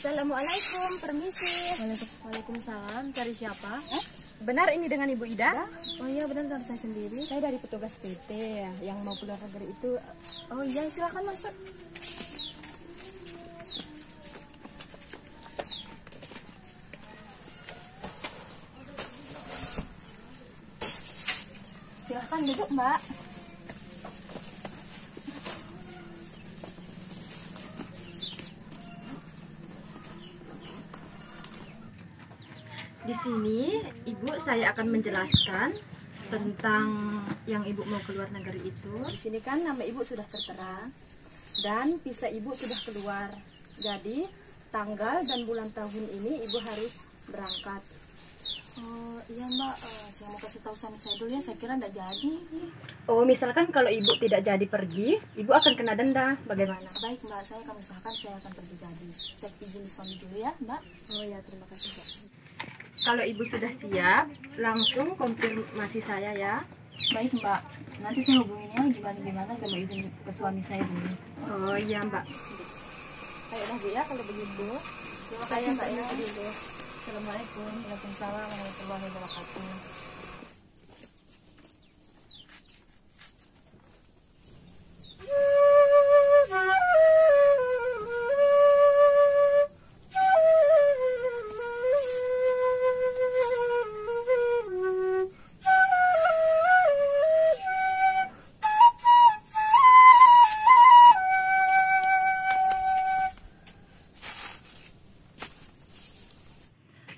Assalamualaikum, permisi. Waalaikumsalam, cari siapa? Benar ini dengan Ibu Ida? Oh iya benar saya sendiri. Saya dari petugas PT yang mau keluar negeri itu. Oh iya silakan masuk. Silahkan duduk, Mbak. Di sini Ibu saya akan menjelaskan tentang yang Ibu mau keluar negeri itu. Di sini kan nama Ibu sudah tertera dan visa Ibu sudah keluar. Jadi tanggal dan bulan tahun ini Ibu harus berangkat. Oh iya Mbak, saya mau kasih tahu suami saya dulu ya, saya kira tidak jadi. Oh, misalkan kalau Ibu tidak jadi pergi, Ibu akan kena denda. Bagaimana? Baik Mbak, saya akan usahakan saya akan pergi jadi. Saya izin suami dulu ya Mbak. Oh ya, terima kasih Mbak. Kalau Ibu sudah siap, langsung konfirmasi saya ya. Baik Mbak, nanti saya hubunginnya gimana saya mau izin ke suami saya dulu. Oh iya Mbak. Baiklah Bu ya kalau begitu. Terima kasih Mbak ya. Assalamualaikum. Waalaikumsalam warahmatullahi wabarakatuh.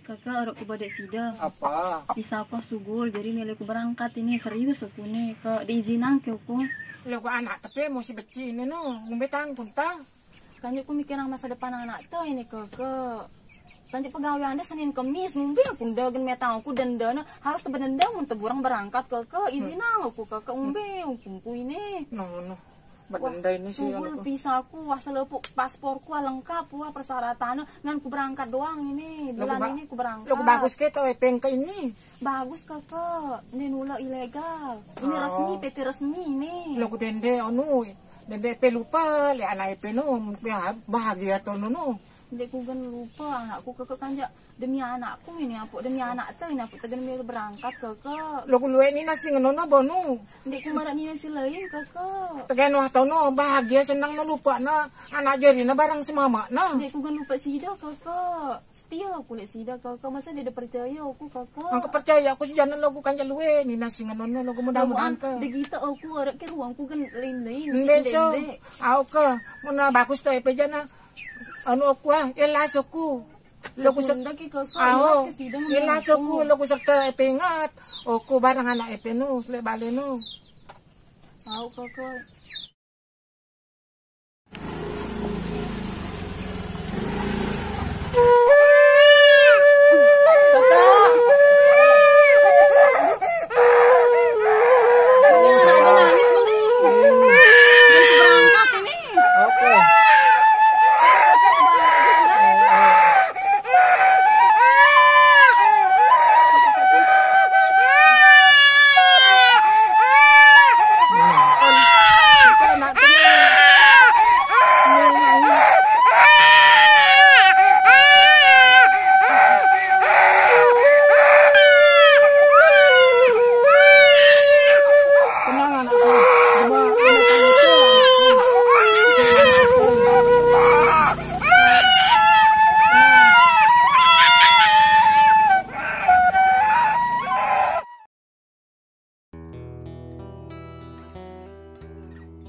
Kakak orang ku badek sida. Apa? Bisa apa sugul jadi nilai ku berangkat ini serius aku nih ke diizinan ke aku. Lo ko anak tapi mesti beci ini no, ngombe tangkun ta. Kan aku mikir masa depan anak tuh ini kakak. Kan pegawai Anda Senin Kamis ngombe aku ndagen metang aku dendana harus tebendang untuk burang berangkat kakak izinan aku kakak ngombe hukumku ini. No. Badenda ini sih Sugul bisa aku wah selepuk pasporku lengkap wah persyaratannya ngan ku berangkat doang ini bulan ini ku berangkat. Lo bagus ke to pengke ini. Bagus kakak, ini nula ilegal. Ini resmi, PT resmi ini. Lo ko dende anu, dende pe lupa le anak pe no, bahagia to no. Ndek ku kan lupa anakku kakak kan ja demi anakku ini aku demi anak tuh ini aku demi berangkat kakak. Lo ko luwe ni nasi ngono no bonu. Ndek ku marak ni si lain kakak. Tegan wah to no, bahagia senang no lupa na anak jari na barang semama na. Ndek ku kan lupa sida kakak. Setia aku lek sida kakak masa dia ada percaya aku kakak. Ang percaya aku si jalan lo ko kan luwe ni nasi ngono no, lo ko mudah-mudahan ka. Dek kita aku arek ke ruangku kan lain-lain. Ndek so, au ka, muna bagus to pe jana. Ano aku ilas aku. Lagu sak aho. Ilas aku lagu sak pengat. Oku barang anak epenu sle bale no. Tahu kakak.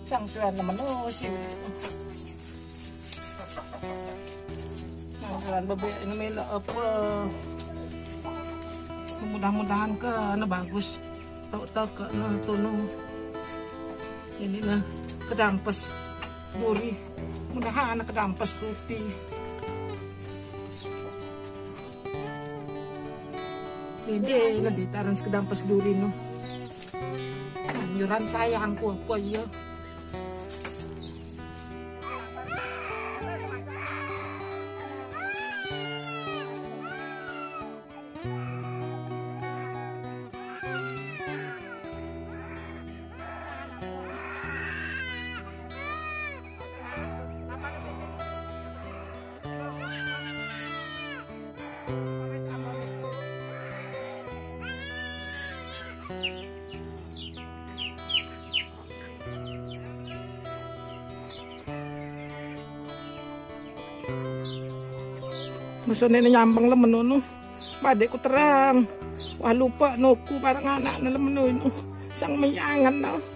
Sang suran naman no si. Sang suran babe ini mela apa. Mudah-mudahan ke na bagus. Tahu ke na tuno. Ini na kedampas duri. Mudahan na kedampas tuti. Hindi na ditaran sa kedampas duri no. Yuran sayang ko apa ya. Maksudnya nyambang lemen no. Badekku terang. Wah lupa nuku barang anak na lemen no. Sang mayangan no.